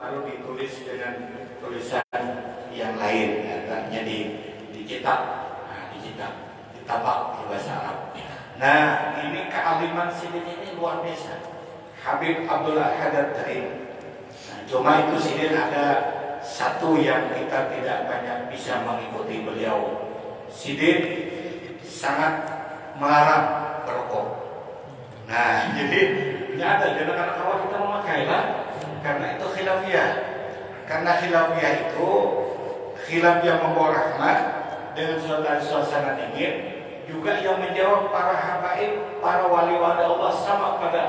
lalu ditulis dengan tulisan yang lain, artinya dicetak, ditapak di bahasa Arab. Nah, ini kealiman Sidin ini luar biasa. Habib Abdullah Haddad Taib. Nah, cuma itu Sidin ada satu yang kita tidak banyak bisa mengikuti beliau. Sidin sangat melarang merokok. Nah, jadi ini ada jangan awal kita memakai lah, karena itu khilafiyah. Karena khilafiyah itu khilaf yang membawa rahmat dengan suasana dingin, juga yang menjawab para habaib, para wali-wali Allah sama pada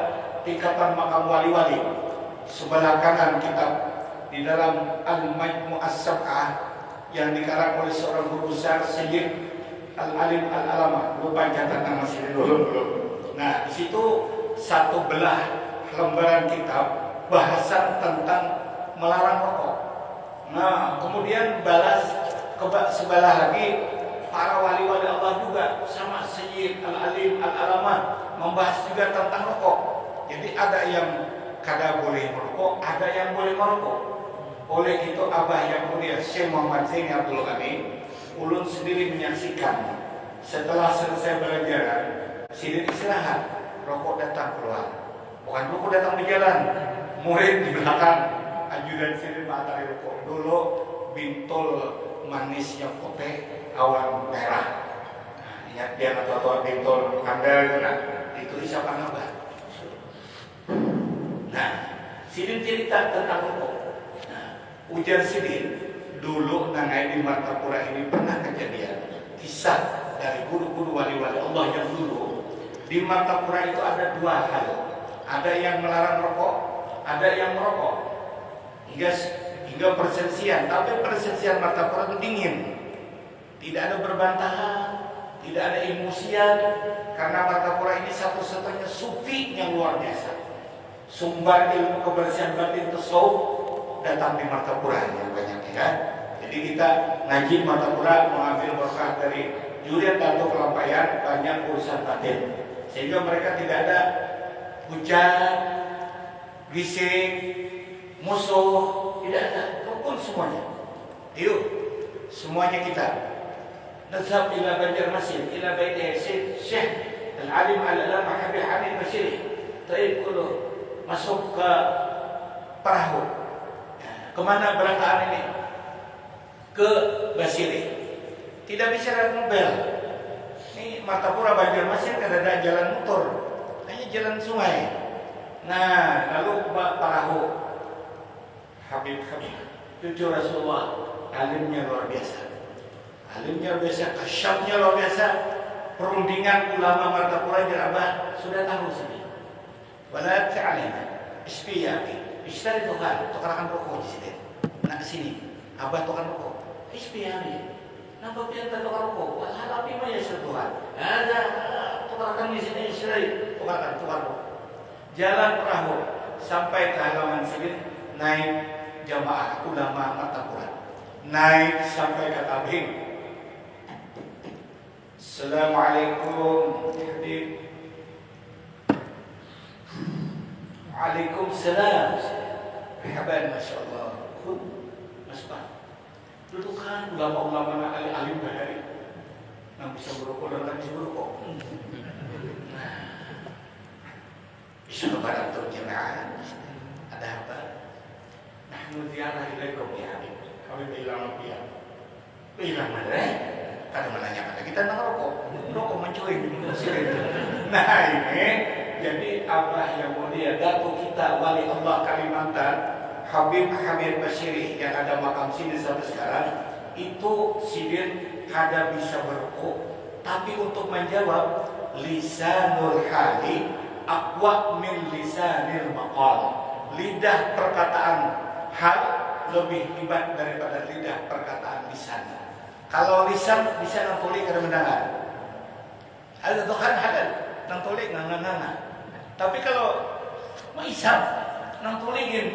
tingkatan makam wali-wali. Sebelah kanan kitab di dalam Al-Majmu' As-Sab'ah yang dikarang oleh seorang guru besar Sayyid Al-Alim Al-Alamah. Lupa catat nama sini dulu. Nah, di situ satu belah lembaran kitab bahasan tentang melarang rokok. Nah, kemudian balas ke sebelah lagi para wali-wali Allah juga sama Sayyid Al-Alim Al-Alamah membahas juga tentang rokok. Jadi ada yang kada boleh merokok, ada yang boleh merokok. Oleh itu Abah yang mulia Syekh Muhammad Zaini Abdul Ghani ulun sendiri menyaksikan setelah selesai belajar Sidin istirahat, rokok datang keluar. Bukan rokok datang berjalan, murid di belakang, ajudan Sidin mengantar rokok. Dulu bintol manis yang putih, awan merah. Nah, ingat dia atau bintol kandel, nah itu isapan Abah. Nah, Sidin cerita tentang rokok. Nah, ujar Sidin, dulu nangai di Martapura ini pernah kejadian kisah dari guru-guru wali-wali Allah yang dulu di Martapura itu ada dua hal. Ada yang melarang rokok, ada yang merokok. Hingga persensian, tapi persensian Martapura itu dingin. Tidak ada berbantahan, tidak ada emosian, karena Martapura ini satu-satunya sufi yang luar biasa. Sumber ilmu kebersihan batin tasawuf datang di Martapura yang banyak ya. Jadi kita ngaji Martapura mengambil berkah dari juriat atau kelampaian banyak urusan batin, sehingga mereka tidak ada hujan, bising, musuh, tidak ada, rukun semuanya. Yuk, semuanya kita. Nazhab ila Banjarmasin, ila baiti Syekh Al-Alim Al-Alamah Habib Hamid Bashiri. Taib kulo masuk ke perahu. Kemana berangkat ini? Ke Bashiri. Tidak bisa naik mobil. Ini Martapura Banjarmasin kada ada jalan motor, hanya jalan sungai. Nah, lalu perahu Habib cucu Rasulullah, alimnya luar biasa. Alimnya luar biasa, kasyafnya luar biasa. Perundingan ulama Martapura Jerabah sudah tahu sini. Wala ta'alina, isbiyati, ishtari Tuhan, tukarakan rokok di sini. Nak sini, Abah tukar rokok. Isbiyati, napa pian tukar rokok? Wala api maya Tuhan. Ada tukarakan di sini, ishtari, tukar rokok. Jalan perahu sampai ke halaman sini, naik jamaah ulama Martapura. Naik sampai ke tabing. Assalamualaikum Habib. Waalaikumsalam. Haban masyaallah. Mas Pak. Dulu kan ulama-ulama alim bahari. Nang bisa berokok dan lagi berokok. Nah. Bisa kepada jemaah. Ada apa? Nahnu ziarah ilaikum ya Habib. Kami bilang dia. Bilang mana? Kadang menanyakan kita rokok mencuit. Nah ini jadi Abah yang mulia Datuk kita wali Allah Kalimantan Habib Hamid Bashiri yang ada makam sini sampai sekarang itu Sidin kada bisa berokok, tapi untuk menjawab lisanul hali aqwa min lisanil maqal, lidah perkataan hal lebih hebat daripada lidah perkataan lisan. Kalau lisan bisa nantoli kada mendengar. Ada Tuhan hadal nantoli nganga-nganga. Tapi kalau maisam nantolin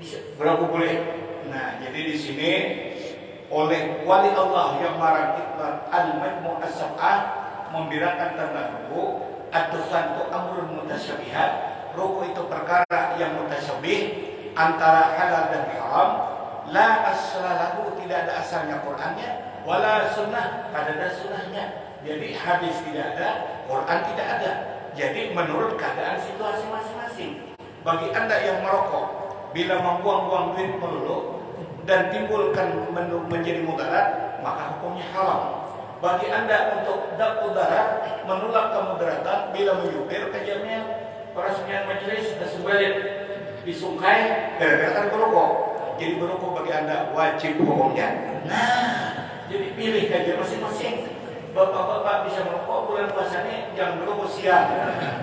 bisa berapa boleh. Nah, jadi di sini oleh wali Allah yang marang iklan Al-Majmu' As-Sab'ah membirakan tentang rukuk. Ad-dukhanu amrun mutasyabihat. Rukuk itu perkara yang mutasyabih. antara halal dan haram, la aslalahu, tidak ada asalnya Qur'annya, wala sunnah, tidak ada sunnahnya. Jadi hadis tidak ada, Quran tidak ada. Jadi menurut keadaan situasi masing-masing. Bagi Anda yang merokok, bila membuang-buang duit melulu dan timbulkan menjadi mudarat, maka hukumnya haram. Bagi Anda untuk dapat darat, menolak kemudaratan bila menyupir kejamnya peresmian majelis dan sebalik disungkai gara-gara berokok. Jadi berokok bagi Anda wajib hukumnya. Nah, jadi pilih aja masing-masing. Bapak-bapak bisa merokok bulan puasa ini jam 2 siang,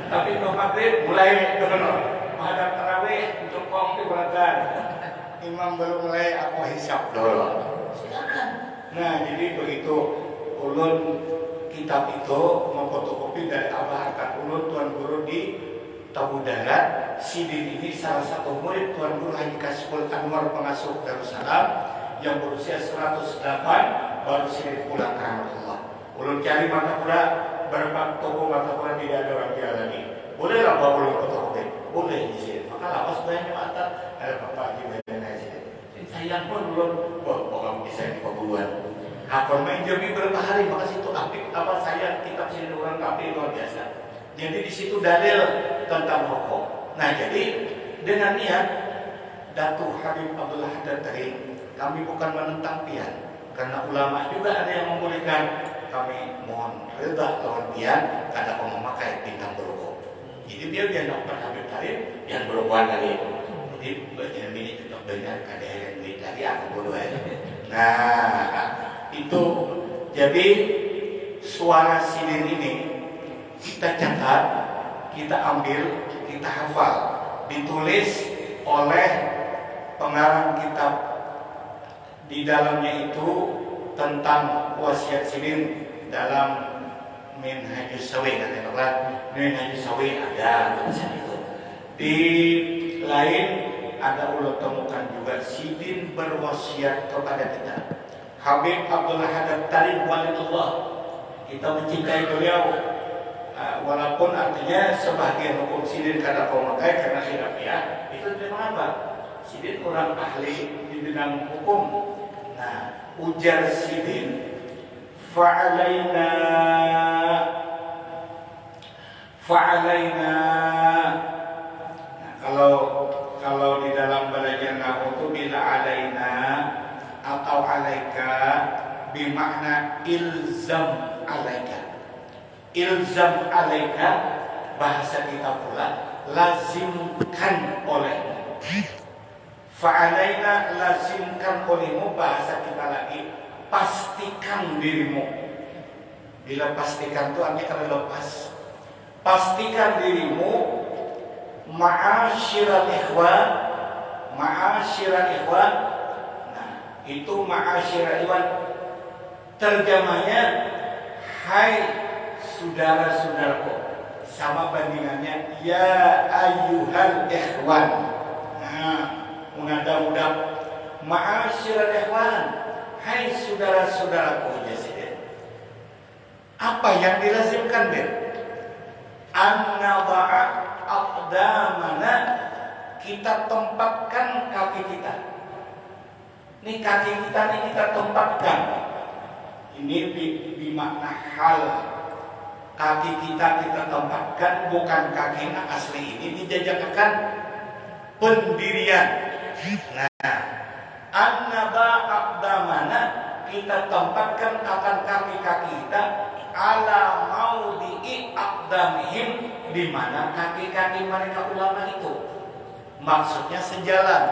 tapi kalau maghrib mulai menghadap tarawih untuk kong di beratan. Imam baru mulai aku hisap dulu. Silakan. Nah, jadi begitu ulun kitab itu memfotokopi dari Abah Angkat ulun Tuan Guru di Tabu Darat. Sidin ini salah satu murid Tuan Guru Haji Kasful Anwar pengasuh Darussalam yang berusia 108 baru Sidin pulang ke Allah. Ulun cari Martapura, berapa toko Martapura tidak ada orang jual lagi. Bolehlah bawa ulun ke toko deh, boleh di sini. Maka lapas banyak mata, ada bapak di mana sini. Sayang pun ulun, kamu bisa di pembunuhan. Hakon main jami berapa hari, maka situ apik apa saya kitab sini orang kafe luar biasa. Jadi di situ dalil tentang rokok. Nah jadi dengan niat Datuk Habib Abdullah Haddad tadi, kami bukan menentang pian, karena ulama juga ada yang membolehkan. Kami mohon reda lawan pian karena kau memakai bintang berokok. Jadi dia dapat Habib Tarif yang berokok dari. Jadi bagian ini tetap benar kada yang duit lagi aku bodoh ya. Nah itu jadi suara sidin ini kita catat, kita ambil, kita hafal, ditulis oleh pengarang kitab. Di dalamnya itu tentang wasiat sidin dalam Minhajus Sawi, katakanlah Minhajus Sawi ada tulisan itu. Di lain ada ulun temukan juga sidin berwasiat kepada kita. Habib Abdullah Haddad Tarif Walidullah, kita mencintai beliau, walaupun artinya sebagian hukum sidin kada kau makai karena khilafiyah, itu tidak mengapa. Sidin orang ahli di bidang hukum. Nah, ujar sidin, fa'alaina. Nah, kalau di dalam belajar nahwu itu bila alaina atau alaika bermakna ilzam alaika. Ilzam alaika bahasa kita pula lazimkan olehmu. Fa'alaina lazimkan olehmu bahasa kita lagi pastikan dirimu. Bila pastikan itu artinya kalau lepas. Pastikan dirimu ma'asyiral ikhwan. Nah, itu ma'asyiral ikhwan. Terjemahnya hai saudara-saudaraku. Sama bandingannya ya ayyuhal ikhwan. Nah, mudah-mudahan ma'asyiral ikhwan, hai saudara-saudaraku. Apa yang dilazimkan dia? An-nada'a aqdamana, kita tempatkan kaki kita. Ini kaki kita ini kita tempatkan. Ini bermakna hal. Kaki kita tempatkan, bukan kaki asli ini dijajakan pendirian. Nah, an-nada'a aqdamana, kita tempatkan akan kaki-kaki kita ala maudhi'i aqdamihim, di mana kaki-kaki mereka ulama itu. Maksudnya sejalan,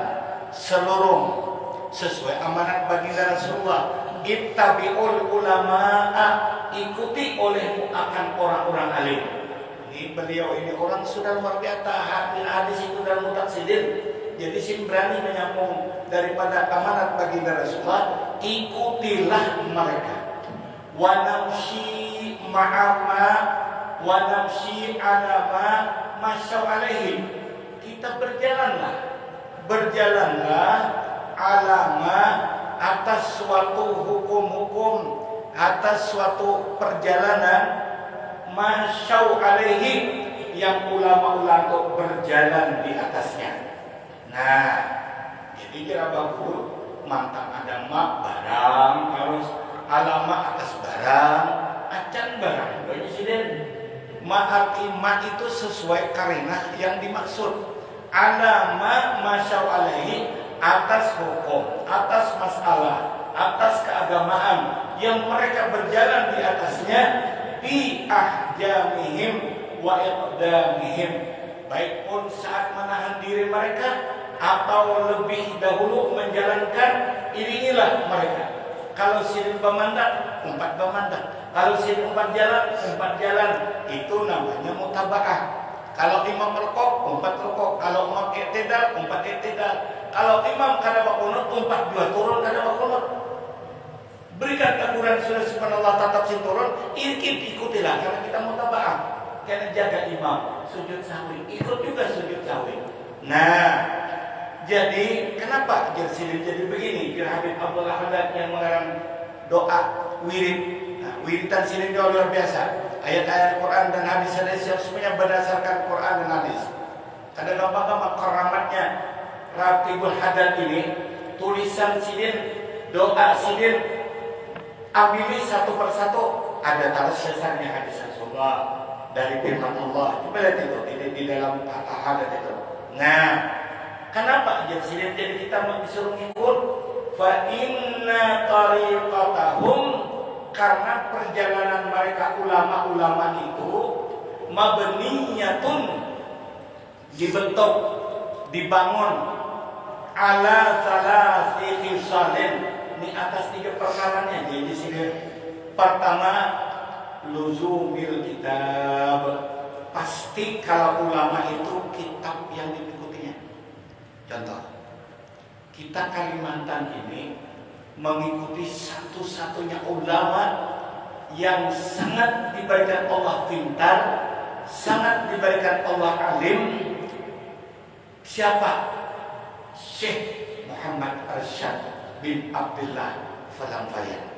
selurung, sesuai amanat baginda Rasulullah. Ittabi'ul ulama'a, ikuti olehmu akan orang-orang alim. Ini beliau ini orang sudah luar biasa, hadis itu dalam mutaksidir. Jadi sih berani menyambung daripada amanat baginda Rasulullah, ikutilah mereka. Wa namshi ma'ama wa namshi alama masyau alaihim, kita berjalanlah alama atas suatu hukum-hukum, atas suatu perjalanan masyau alaihim yang ulama-ulama berjalan di atasnya. Nah, jadi kira bagus mantap ada mak barang harus alamat atas barang acan barang presiden arti mak itu sesuai karena yang dimaksud alamat masyau alaihi atas hukum atas masalah atas keagamaan yang mereka berjalan di atasnya bi ahjamihim wa iqdamihim baik pun saat menahan diri mereka atau lebih dahulu menjalankan inilah mereka. Kalau silin pemandak, umpat pemandak. Kalau silin umpat jalan, itu namanya mutaba'ah. Kalau imam rukuk, umpat rukuk. Kalau imam i'tidal, umpat i'tidal. Kalau imam kada bakunut, umpat dua turun kada bakunut. Berikan teguran sudah subhanallah tatap sin turun, ikutilah karena kita mutaba'ah. Karena jaga imam, sujud sahwi, ikut juga sujud sahwi. Nah, jadi kenapa silin jadi begini? Kira Habib Abdullah Haddad yang mengarang doa wirid. Nah, wiridan silin jauh luar biasa. Ayat-ayat Quran dan hadis-hadis yang semuanya berdasarkan Quran dan hadis. Ada gambar-gambar keramatnya Ratibul Haddad ini, tulisan silin, doa silin, ambil satu persatu. Ada taruh dasarnya hadis Rasulullah dari firman Allah. Coba lihat itu di dalam Haddad itu. Nah, kenapa jadi kita disuruh ngikut? Fa inna tariqatahum karena perjalanan mereka ulama-ulama itu mabniyatun dibentuk dibangun ala salasi khisalin ini atas 3 perkaranya. Jadi sini pertama luzumil kitab pasti kalau ulama itu kitab yang diikutinya. Contoh, kita Kalimantan ini mengikuti satu-satunya ulama yang sangat diberikan Allah pintar, sangat diberikan Allah alim. Siapa? Syekh Muhammad Arsyad bin Abdullah Falamfayan.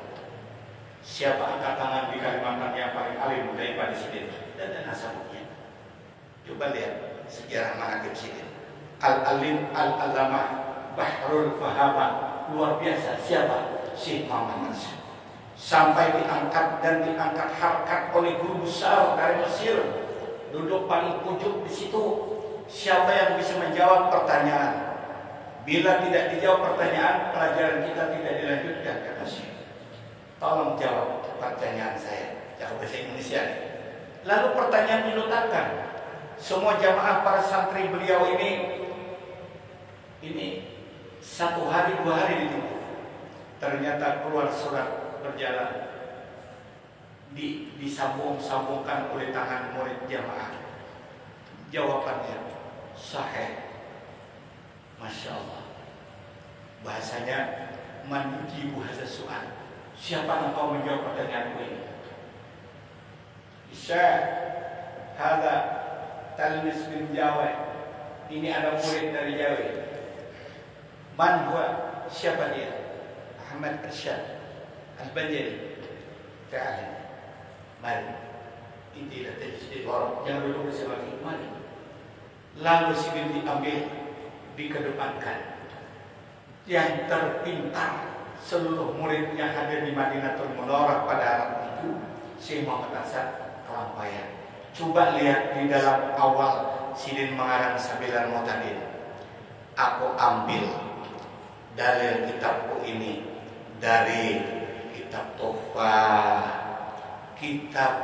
Siapa angkat tangan di Kalimantan yang paling alim daripada Sidin? Dan ada nasabnya. Coba lihat sejarah manaqib Sidin. Al-alim al-alama bahrul fahama luar biasa. Siapa? Syekh Muhammad Arsyad. Sampai diangkat harkat oleh guru besar dari Mesir. Duduk paling pucuk di situ. Siapa yang bisa menjawab pertanyaan? Bila tidak dijawab pertanyaan, pelajaran kita tidak dilanjutkan, kata Syekh. Tolong jawab pertanyaan saya. Jawab bahasa Indonesia. Lalu pertanyaan dilontarkan. Semua jamaah para santri beliau ini 1 hari 2 hari ditunggu. Ternyata keluar surat berjalan disambung-sambungkan oleh tangan murid jamaah. Jawabannya sahih. Masya Allah. Bahasanya menuju bahasa soal. Siapa yang kau menjawab pertanyaanku ini? Syekh Hada Talmis bin Jawa. Ini ada murid dari Jawa. Man huwa? Siapa dia? Ahmad Arsyad Al-Banjari. Ta'ala. Mari. Ini adalah tajisdid warah. Jangan duduk bersama lagi. Mari. Lalu Sidin diambil, dikedepankan. Yang terpintar seluruh muridnya hadir di Madinatul Munawwarah pada hari itu, Syekh Muhammad Arsyad Kelampayan. Coba lihat di dalam awal Sidin mengarang Sabilal Mu'tadin. Aku ambil dalil kitabku ini dari kitab Tuhfah, kitab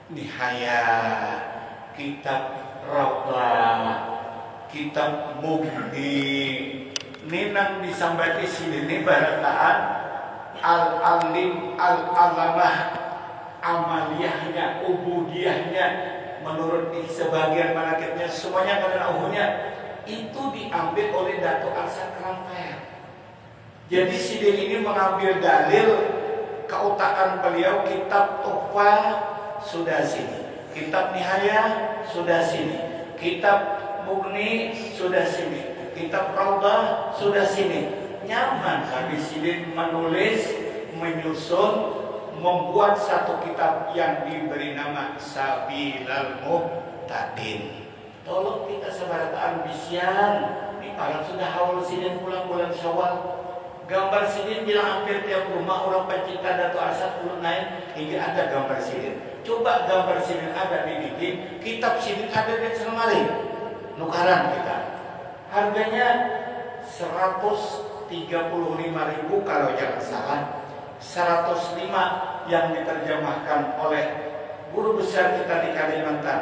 Nihayah, kitab Rawdah, kitab Mughni. Ninang disambati sini barataan al-alim al-alamah amaliyahnya, ubudiyahnya menurut sebagian manaqibnya semuanya karena uhnya itu diambil oleh Datuk Arsyad Kelampayan. Jadi Sidin ini mengambil dalil keutamaan beliau. Kitab Tuhfah sudah sini, kitab Nihayah sudah sini, kitab Mughni sudah sini, kitab Rawdah sudah sini. Nyaman habis Sidin menulis, menyusun, membuat satu kitab yang diberi nama Sabilal Mu'tadin. Tolong kita sebarataan bisian di Arab sudah haul sidin pulang bulan Syawal. Gambar sidin bilang hampir tiap rumah orang pencipta Dato' Arsad Ulun Naim hingga ada gambar sidin. Coba gambar sidin ada di dinding, kitab sidin ada di lemari. Nukaran kita. Harganya 135.000 kalau jangan salah. 105 yang diterjemahkan oleh guru besar kita di Kalimantan,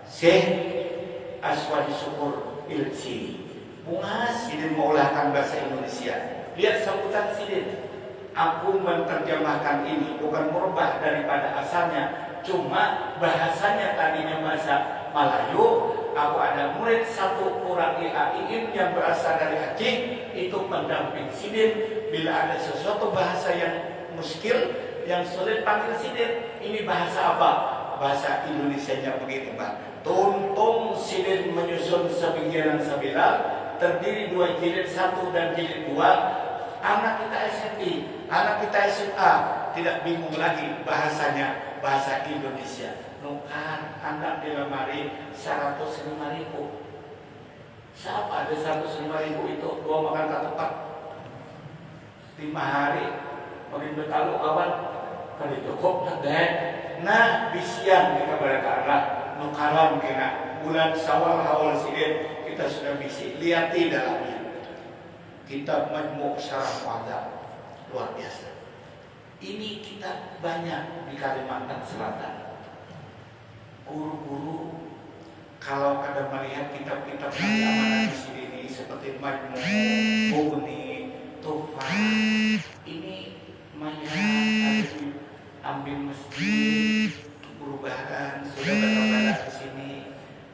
Syekh Aswadi Syukur Ilci. Bunga sidin mengolahkan bahasa Indonesia. Lihat sambutan sidin. Aku menerjemahkan ini bukan merubah daripada asalnya, cuma bahasanya tadinya bahasa Melayu. Aku ada murid satu orang IAIN yang berasal dari Aceh, itu pendamping sidin. Bila ada sesuatu bahasa yang muskil, yang sulit panggil sidin. Ini bahasa apa? Bahasa Indonesianya begitu, Pak. Tuntung sidin menyusun sebingkiran sebilang, terdiri 2 jilid 1 dan jilid 2. Anak kita SMP, anak kita SMA tidak bingung lagi bahasanya, bahasa Indonesia. Nukar anak di lemari 105.000. Siapa ada 105.000 itu? Gua makan ketupat 5 hari, makin betalu kawan, kali cukup deh. Nah, bisian kita berkata nukaran kena bulan Syawal haul sidin kita sudah bisi. Lihat di dalamnya. Kitab Majmu' Syarah Mu'adzam luar biasa. Ini kitab banyak di Kalimantan Selatan. Guru-guru kalau kadang melihat kitab-kitab yang amanah di sini seperti Majmu', Mughni, Tuhfah, ini banyak ada diambil masjid, perubahan sudah datang di sini,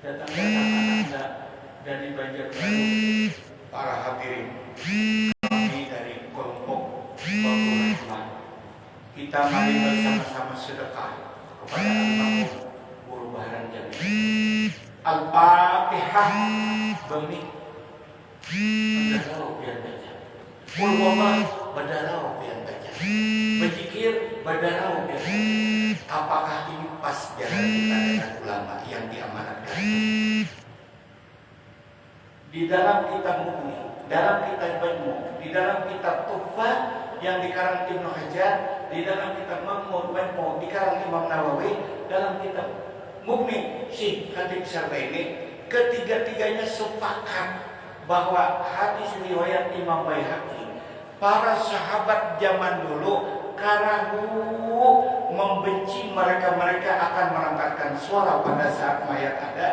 datang Anda dari Banjarbaru, para hadirin kami dari kelompok Bapak Rahman. Kita mari bersama-sama sedekah kepada almarhum Guru Baharan Jamil. Al-Fatihah bami berdarah biar baca. Ulwama berdarah biar baca. Berzikir berdarah biar baca. Apakah ini pas jalan kita dengan ulama yang diamanatkan? Di dalam kitab Mughni, dalam kitab Majmu', di dalam kitab Tuhfah yang dikarang Ibnu Hajar, di dalam kitab Majmu' dikarang Imam Nawawi, dalam kitab Mughni Syekh Khatib Syarbaini, ketiga-tiganya sepakat bahwa hadis riwayat Imam Baihaqi, para sahabat zaman dulu karahu membenci mereka akan merangkatkan suara pada saat mayat ada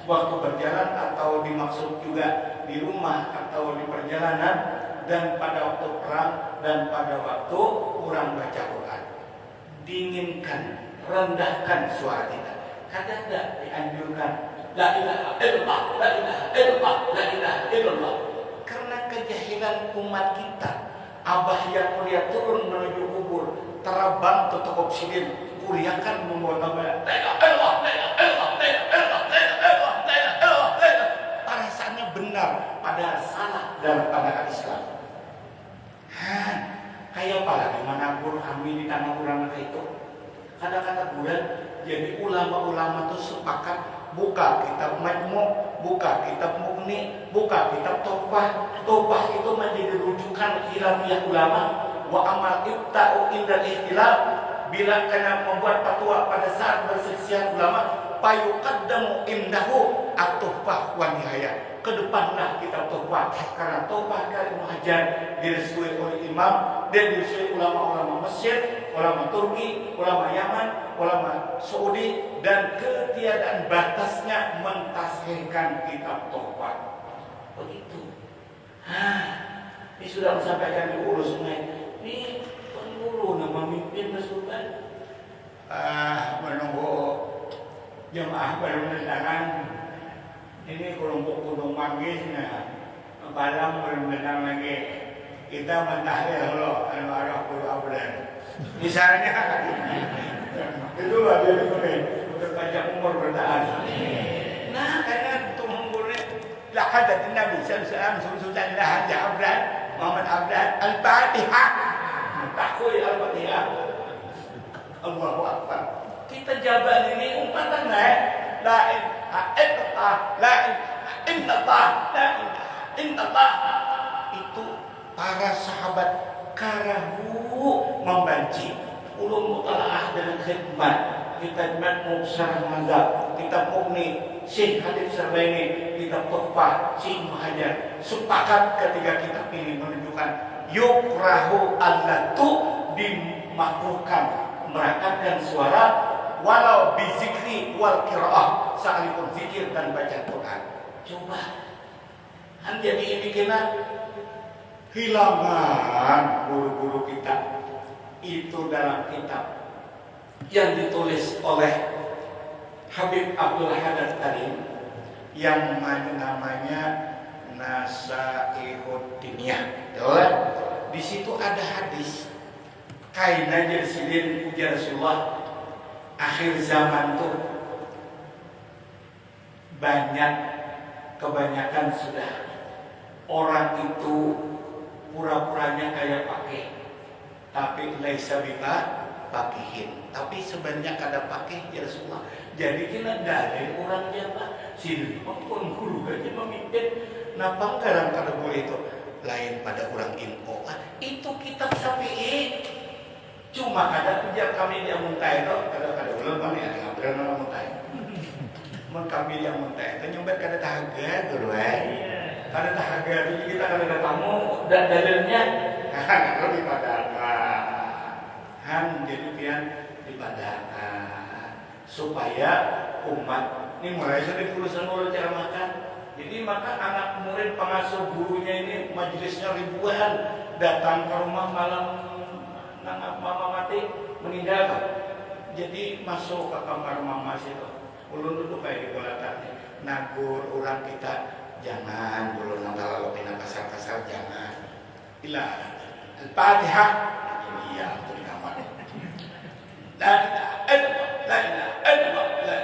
waktu berjalan atau dimaksud juga di rumah atau di perjalanan, dan pada waktu perang dan pada waktu kurang baca Quran. Dinginkan, rendahkan suara kita. Kadang tidak dianjurkan la ilaha illallah, la ilaha illallah, la ilaha illallah. Karena kejahilan umat kita, abah yang mulia turun menuju kubur, terabang tutup obsidin, kuliakan membawa nama la ilaha illallah, la ilaha illallah, la ilaha illallah, la ilaha illallah, la ilaha illallah, la ilaha. Perasaannya benar, padahal salah dalam pandangan Islam. Kayak apa lagi mana guru kami di tanah orang itu? Kata-kata bulan, jadi ulama-ulama itu sepakat buka kitab Majmu', buka kitab Mughni, buka kitab Tuhfah. Tuhfah itu menjadi rujukan khilafiyah ulama. Wa amal ibta'u indal ikhtilaf, bila kena membuat fatwa pada saat berselisih ulama, payuqaddamu indahu at-Tuhfah wa nihayah. Kedepanlah kitab Tuhfah, karena Tuhfah Ibnu Hajar direstui oleh imam dan direstui ulama-ulama Mesir, ulama Turki, ulama Yaman, ulama Saudi, dan ketiadaan batasnya mentasihkan kitab Tuhfah. Begitu. Ini sudah disampaikan di Ulu Sungai. Ini pengguru nama mimpin Rasulullah. Menunggu jemaah bermenangan. Ini kelompok Gunung Manggis, Padang bermenang lagi. Kita mentahlil Allah al-arah puluh abdan. Misalnya, itulah jadi untuk panjang umur bertahan. Nah, karena itu menggurih lahadat Nabi SAW Sultan Lahad Abdan Muhammad Abdan Al-Fatihah. Takui Al-Fatihah. Allahu Akbar. Kita jabat ini umpatan la ilaha illallah, la ilaha illallah, la ilaha illallah. Itu para sahabat karahu membanci ulum mutalaah dengan khidmat. Kita khidmat sarang mazhab, kita mukni Syekh Habib Sarbaini, kita Tuhfah Syekh Muhajar. Sepakat ketika kita pilih menunjukkan yukrahu allatu, dimakruhkan merakatkan suara walau bizikri wal qiraah, sekalipun zikir dan baca Quran. Coba jadi ini kena hilangan guru-guru kita itu dalam kitab yang ditulis oleh Habib Abdul Hadad Karim yang namanya Nasaihud Diniyah. Di situ ada hadis kaina jersidin ujar Rasulullah, akhir zaman tuh kebanyakan sudah orang itu pura-puranya kayak pakai, tapi laisa bika pakihin, tapi sebenarnya kada pakai ya Rasulullah. Jadi kita dari orang Jawa sini pun guru aja memimpin napa kadang kada boleh itu lain pada orang info. Itu kitab Syafi'i cuma kada punya kami yang muntai itu kada ulang mana ya ngapain nama muntai kami yang muntai itu nyumbet kada tahaga guru kada tahaga jadi kita kada tamu dan dalilnya lebih pada jadi pian dipadakan supaya umat ini mulai sudah urusan mulut cara makan. Jadi maka anak murid pengasuh gurunya ini majelisnya ribuan datang ke rumah malam mama mati meninggal. Jadi masuk ke kamar mama situ. Ulun duduk kayak di bolatan. Nagur orang kita jangan dulu nang kalau pina kasar-kasar jangan. Ilah Al-Fatihah. Ini ya untuk di kamar. La ilaha illallah.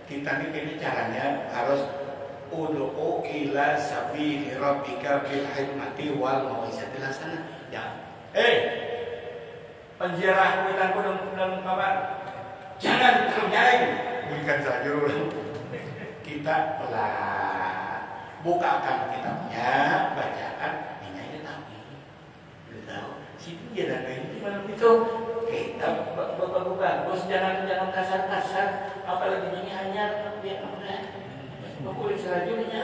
Kita ini caranya harus ud'u ila sabili rabbika bil hikmati wal mau'izatil hasanah. Ya. Penjara kuitan dalam kamar. Jangan ternyai. Berikan saja dulu. Kita pelan. Bukakan kitabnya, bacakan, ini aja tapi. Tahu, situ dia dan ini malam itu. Kita bagus, jangan kasar-kasar, apalagi ini hanya biar mudah. Kulit selanjutnya,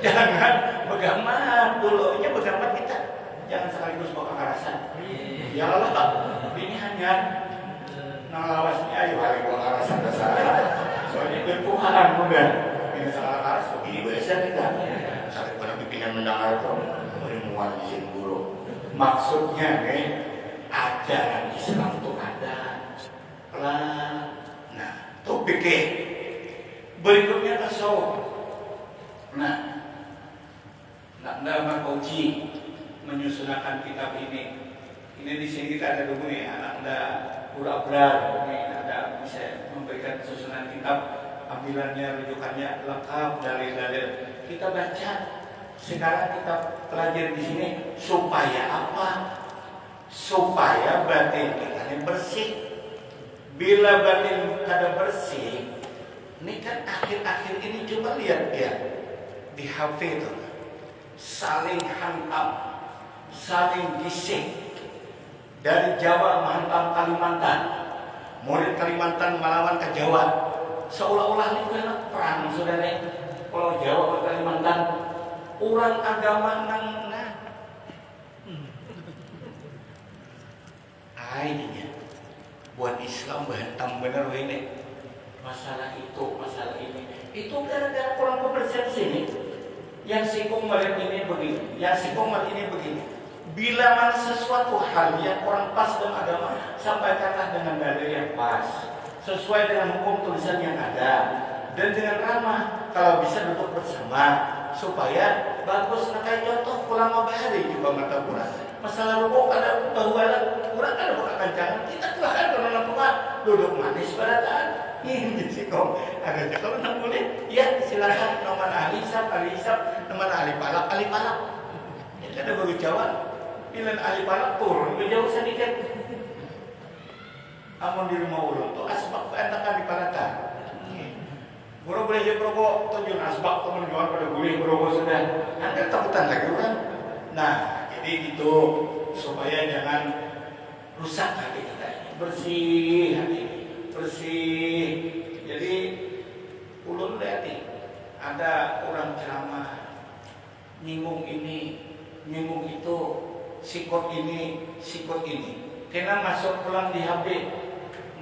jangan begamat dulu, begamat kita, jangan sekaligus bawa kekerasan. Ya Allah, ini hanya ngelawasnya ayo hari bawa kekerasan dasar. Soalnya bertuhan mudah, ini salah keras, begini biasa kita. Sampai pada bikin yang mendengar itu, berimuan izin guru. Maksudnya nih. Ajaran Islam itu ada pelan. Nah, tuh pikir berikutnya tasawuf. Nah, nama Uji menyusunkan kitab ini. Ini di sini kita ada dulu nih, anak pura-pura ini ada bisa memberikan susunan kitab, ambilannya, rujukannya lengkap dari dalil. Kita baca. Sekarang kita pelajari di sini supaya apa? Supaya batin kita ini bersih. Bila batin kada bersih, ini kan akhir-akhir ini coba lihat ya di HP itu saling hantam, saling gising. Dari Jawa menghantam Kalimantan, murid Kalimantan melawan ke Jawa, seolah-olah ini kena perang saudara. Kalau Jawa ke Kalimantan, orang agama nang akhirnya buat Islam berhentam benar ini masalah ini itu gara-gara kurang kebersihan sini yang sikung melihat ini begini, yang sikung melihat ini begini. Bila mana sesuatu hal yang kurang pas dengan agama, sampaikanlah dengan dalil yang pas sesuai dengan hukum tulisan yang ada dan dengan ramah. Kalau bisa duduk bersama supaya bagus. Nah kayak contoh ulama bahari juga mata kurang masalah rukuk ada bahwa kurang ada bukan kancangan kita tuh kan kalau tua duduk manis barataan ini sih kok agak kalau nak boleh ya silakan nomor ahli hisab nomor ahli palak ya ada bagi Jawa pilihan ahli palak turun jauh sedikit amun di rumah ulun tuh asbak enakan di palatan Guru belajar berokok, tunjuk asbak teman jual pada boleh berokok sudah. Anda takutan lagi orang. Nah, jadi gitu supaya jangan rusak hati kita ini. Bersih hati ini, bersih. Jadi ulun lihat nih, ada orang ceramah nyinggung ini, nyinggung itu, sikot ini, sikot ini. Kena masuk pulang di HP.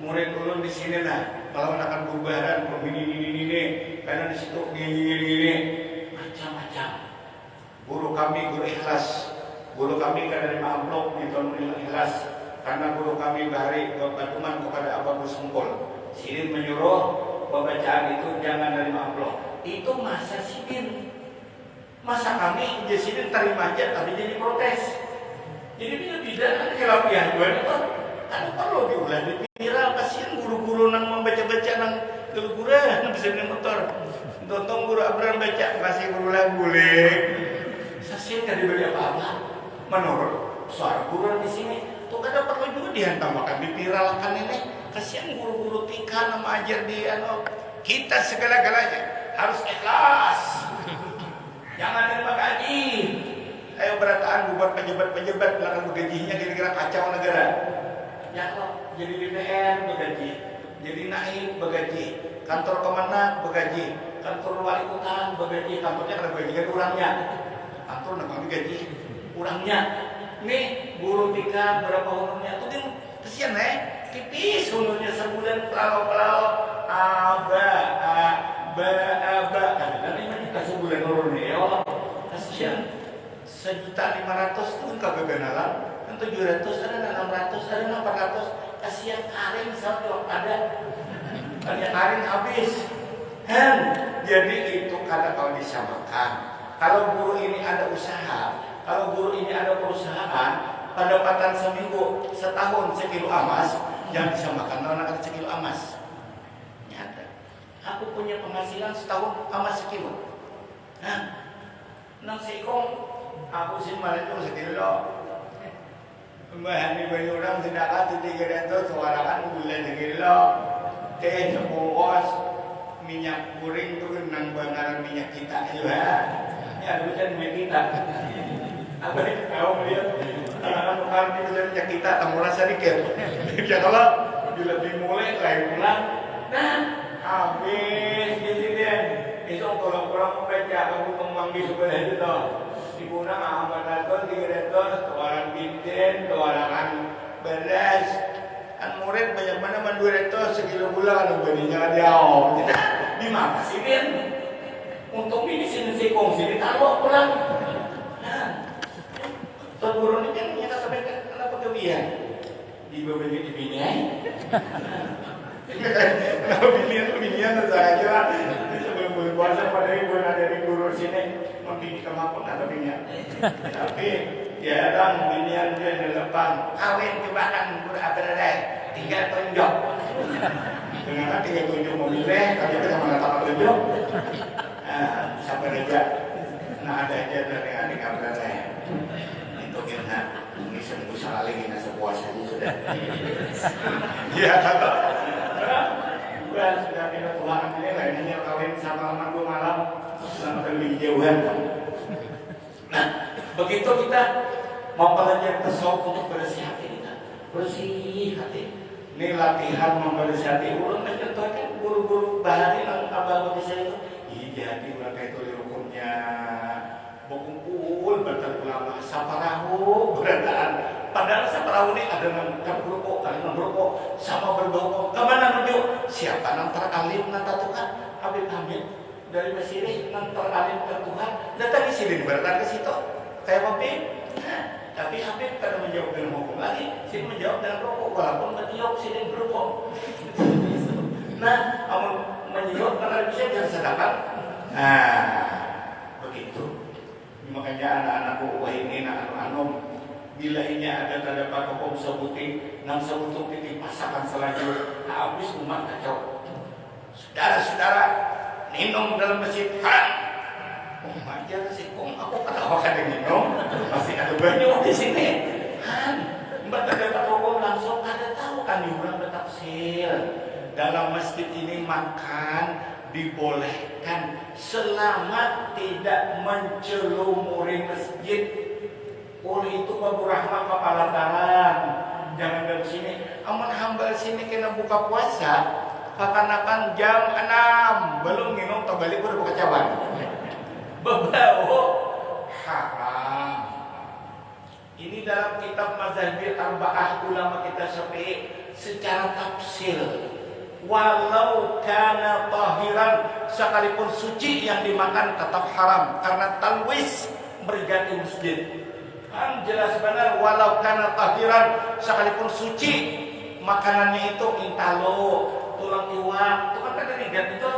Murid ulun di sini lah. Kalau akan bubaran, ini, karena di situ gini, macam-macam. Guru kami guru ikhlas, guru kami kan dari amplop di tahun ikhlas, karena guru kami bahari kepatungan kepada Abah Sungkol. Sidin menyuruh pembacaan itu jangan dari amplop. Itu masa sidin, masa kami jadi sidin terima aja, tapi jadi protes. Jadi bila kan kelapian gue itu, kan perlu diulang di viral, kasihan guru-guru nang membaca-baca nang guru nang bisa di motor. Tonton guru Abraham baca kasih guru lagu boleh. Sasin kan diberi apa-apa. Menurut suara guru di sini, tuh kada perlu juga dihantarkan di viralkan ini. Kasihan guru-guru tingkah nama ajar di kita segala-galanya harus ikhlas. Jangan terima gaji. Ayo berataan buat pejabat-pejabat belakang gajinya kira-kira kacau negara. Ya Allah, jadi DPR bergaji, jadi naib bergaji, kantor kemenang bergaji, kantor wali kota bergaji, kantornya kada bergaji orangnya, kantor nak gaji orangnya. Nih guru tika berapa honornya? Tuh kan kesian tipis honornya sebulan pelau-pelau, aba, kadang-kadang ini kita sebulan honornya, ya Allah, kesian. 1.500.000 tuh kagak kenalan. 700 ada 600 ada 400 kasihan karing sampai ada karing habis jadi itu kadang kalau disamakan kalau guru ini ada usaha kalau guru ini ada perusahaan pendapatan seminggu setahun sekilo emas yang disamakan anak sekilo emas nyata aku punya penghasilan setahun emas sekilo nang sikong aku sih malah itu sekilo Mbak banyak orang sedangkan 300 suarakan bulan sekilo teh sepuluh minyak goreng itu kan nang banaran minyak kita juga ya bukan minyak kita apa nih kau melihat anak-anak tukar di minyak kita tamu rasa dikit ya kalau bila dimulai lain pulang nah habis gitu deh itu kalau kurang baca aku kembang sebelah itu toh Ibuna Ahmad 300 tawaran bintin, tawaran beras kan murid banyak mana 200 sekilo gula kan baninya dia di mana sih Ben untuk ini sini sikong sini taruh pulang terburung ini kan nyata sampai kenapa kebian di beberapa di bini kenapa binian saja sebelum puasa pada ibu ada di guru sini membini kemampuan atau binian tapi ya dan binian dia di depan kawin juga kan beradai tinggal tunjuk dengan tinggal tunjuk mobilnya tapi kita mana tak tunjuk sampai aja nah ada aja dari adik beradai itu kita ini seminggu sekali kita sepuasnya sudah ya kalau sudah pindah pulang ini lainnya kawin sama teman gue malam selama lebih jauhan. Nah, begitu kita mau belajar tasawuf untuk bersih hati kita, bersih hati. Ini latihan membersih hati. Ulun mencontohkan guru-guru bahari yang abang bisa itu. Jadi orang kayak itu rukunnya berkumpul bertemu ulama saparahu berataan. Padahal saparahu ini ada yang berukuk, ada yang berukuk, sama berbau. Kemana menuju? Siapa yang teralim nanta Tuhan? Habib Hamid dari Mesir yang teralim ke Tuhan. Datang di sini beratan ke situ. Kayak Habib. Tapi Habib kadang menjawab dengan hukum lagi. Sini menjawab dengan rokok. Walaupun menjawab sini berukuk. Nah, amun menjawab karena bisa jangan sedangkan. Nah, begitu. Makanya anak-anakku wah ini anak-anak bila ini ada terdapat hukum sebuting nang sebutung titik pasangan selanjut habis umat kacau. Saudara-saudara minum dalam masjid haram. Oh aja sih aku ketawa kada minum masih ada banyak di sini. Mbak terdapat hukum langsung kada tahu kan diulang bertafsir. Dalam masjid ini makan dibolehkan selama tidak mencelumuri masjid. Oleh itu Pak Rahmat kepala tangan, jangan dari sini. Aman hambal sini kena buka puasa, kakanakan jam 6 belum minum atau balik udah buka cawan. Berbau haram. Ini dalam kitab Mazhabil Arba'ah ulama kita Syafi'i secara tafsir. Walau kana tahiran, sekalipun suci yang dimakan tetap haram karena talwis berganti masjid. Kan jelas benar walau kana tahiran, sekalipun suci makanannya itu intalo, tulang iwak, itu kan ada diganti itu.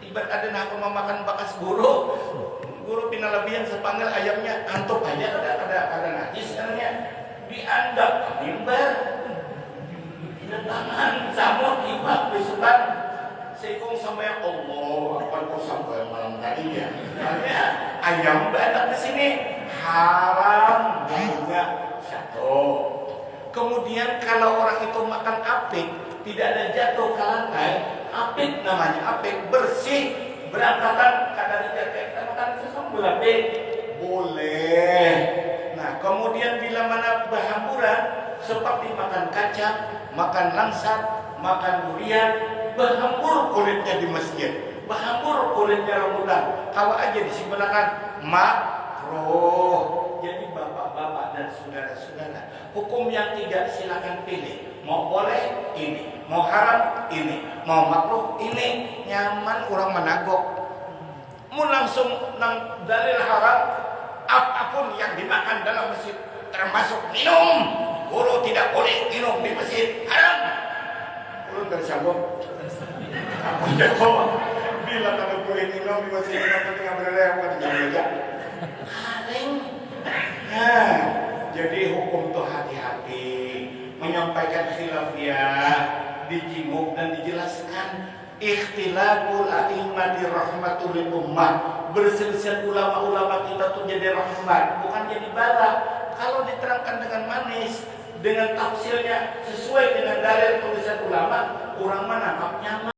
Ibarat ada nak memakan bakas guru pina lebihan sepanggil ayamnya antuk aja ada najis anaknya diandap mimbar tangan samut ibak besukan seikung sampai Allah apa kau sampai malam tadinya makanya ayam banyak di sini haram juga satu. Kemudian kalau orang itu makan apik tidak ada jatuh ke lantai, apik namanya apik bersih berangkatan kadang kita makan sesuatu apik boleh. Nah kemudian bila mana berhamburan seperti makan kacang, makan langsat, makan durian, berhambur kulitnya di masjid, berhambur kulitnya rambutan, kalau aja disimpankan makruh. Jadi bapak-bapak dan saudara-saudara, hukum yang tiga silakan pilih. Mau boleh ini, mau haram ini, mau makruh ini, nyaman orang menagok. Mau langsung nang dalil haram, apapun yang dimakan dalam masjid termasuk minum. Guru tidak boleh minum di masjid, haram. Ulun tersambung. Aku jawab, bila kada boleh minum di masjid, kenapa tengah berada di jaga? Haring. Nah, jadi hukum tuh hati-hati. Menyampaikan khilafiyah, dijimuk dan dijelaskan. Ikhtilaful a'immati rahmatul lil ummah. Berselisih ulama-ulama kita tuh jadi rahmat, bukan jadi bala. Kalau diterangkan dengan manis, dengan tafsirnya sesuai dengan dalil tulisan ulama, orang menangkapnya